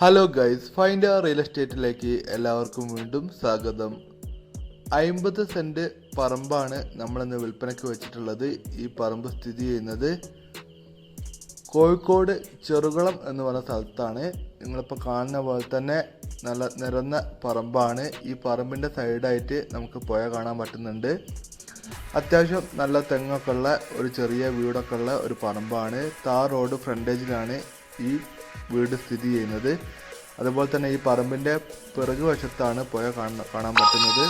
Hello guys, find real എസ്റ്റേറ്റിലേക്ക് എല്ലാവർക്കും വീണ്ടും സ്വാഗതം. 50 സെൻറ്റ് പറമ്പാണ് നമ്മളിന്ന് വിൽപ്പനയ്ക്ക് വെച്ചിട്ടുള്ളത്. ഈ പറമ്പ് സ്ഥിതി ചെയ്യുന്നത് കോഴിക്കോട് ചെറുകുളം എന്ന് പറയുന്ന സ്ഥലത്താണ്. നിങ്ങളിപ്പോൾ കാണുന്ന പോലെ തന്നെ നല്ല നിരന്ന പറമ്പാണ്. ഈ പറമ്പിൻ്റെ സൈഡായിട്ട് നമുക്ക് പുഴ കാണാൻ പറ്റുന്നുണ്ട്. അത്യാവശ്യം നല്ല തെങ്ങൊക്കെ ഉള്ള ഒരു ചെറിയ വീടൊക്കെ ഉള്ള ഒരു പറമ്പാണ്. താർ റോഡ് ഫ്രണ്ടേജിലാണ് ഈ വീട് സ്ഥിതി ചെയ്യുന്നത്. അതുപോലെ തന്നെ ഈ പറമ്പിൻ്റെ പിറകു വശത്താണ് പുഴ കാണാൻ പറ്റുന്നത്.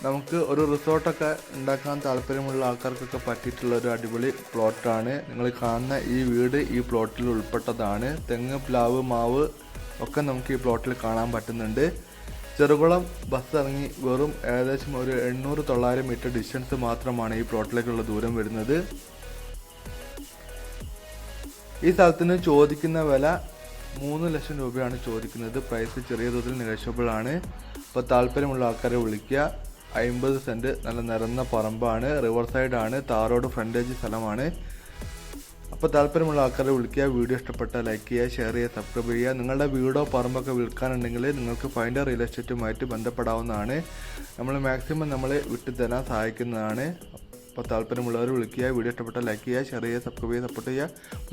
നമുക്ക് ഒരു റിസോർട്ടൊക്കെ ഉണ്ടാക്കാൻ താല്പര്യമുള്ള ആൾക്കാർക്കൊക്കെ പറ്റിയിട്ടുള്ള ഒരു അടിപൊളി പ്ലോട്ടാണ്. നിങ്ങൾ കാണുന്ന ഈ വീട് ഈ പ്ലോട്ടിൽ ഉൾപ്പെട്ടതാണ്. തെങ്ങ്, പ്ലാവ്, മാവ് ഒക്കെ നമുക്ക് ഈ പ്ലോട്ടിൽ കാണാൻ പറ്റുന്നുണ്ട്. ചെറുകുളം ബസ് ഇറങ്ങി വെറും ഏകദേശം ഒരു 800-900 മീറ്റർ ഡിസ്റ്റൻസ് മാത്രമാണ് ഈ പ്ലോട്ടിലേക്കുള്ള ദൂരം വരുന്നത്. ഈ സ്ഥലത്തിന് ചോദിക്കുന്ന വില 3 ലക്ഷം രൂപയാണ് ചോദിക്കുന്നത്. പ്രൈസ് ചെറിയ തോതിൽ നെഗോഷ്യബിൾ ആണ്. അപ്പോൾ താല്പര്യമുള്ള ആൾക്കാരെ വിളിക്കുക. 50 സെൻറ്റ് നല്ല നിരന്ന പറമ്പാണ്, റിവർ സൈഡാണ്, താറോഡ് ഫ്രണ്ടേജ് സ്ഥലമാണ്. അപ്പോൾ താല്പര്യമുള്ള ആൾക്കാരെ വിളിക്കുക. വീഡിയോ ഇഷ്ടപ്പെട്ടാൽ ലൈക്ക് ചെയ്യുക, ഷെയർ ചെയ്യുക, സബ്സ്ക്രൈബ് ചെയ്യുക. നിങ്ങളുടെ വീടോ പറമ്പൊക്കെ വിൽക്കാനുണ്ടെങ്കിൽ നിങ്ങൾക്ക് ഫൈൻഡ് റിയൽ എസ്റ്റേറ്റുമായിട്ട് ബന്ധപ്പെടാവുന്നതാണ്. നമ്മൾ മാക്സിമം വിട്ടു തരാൻ സഹായിക്കുന്നതാണ്. അപ്പോൾ താല്പര്യമുള്ളവർ വിളിക്കുക. വീഡിയോ ഇഷ്ടപ്പെട്ടാൽ ലൈക്ക് ചെയ്യുക, ഷെയർ ചെയ്യുക, സബ്സ്ക്രൈബ് ചെയ്യുക, സപ്പോർട്ട് ചെയ്യുക.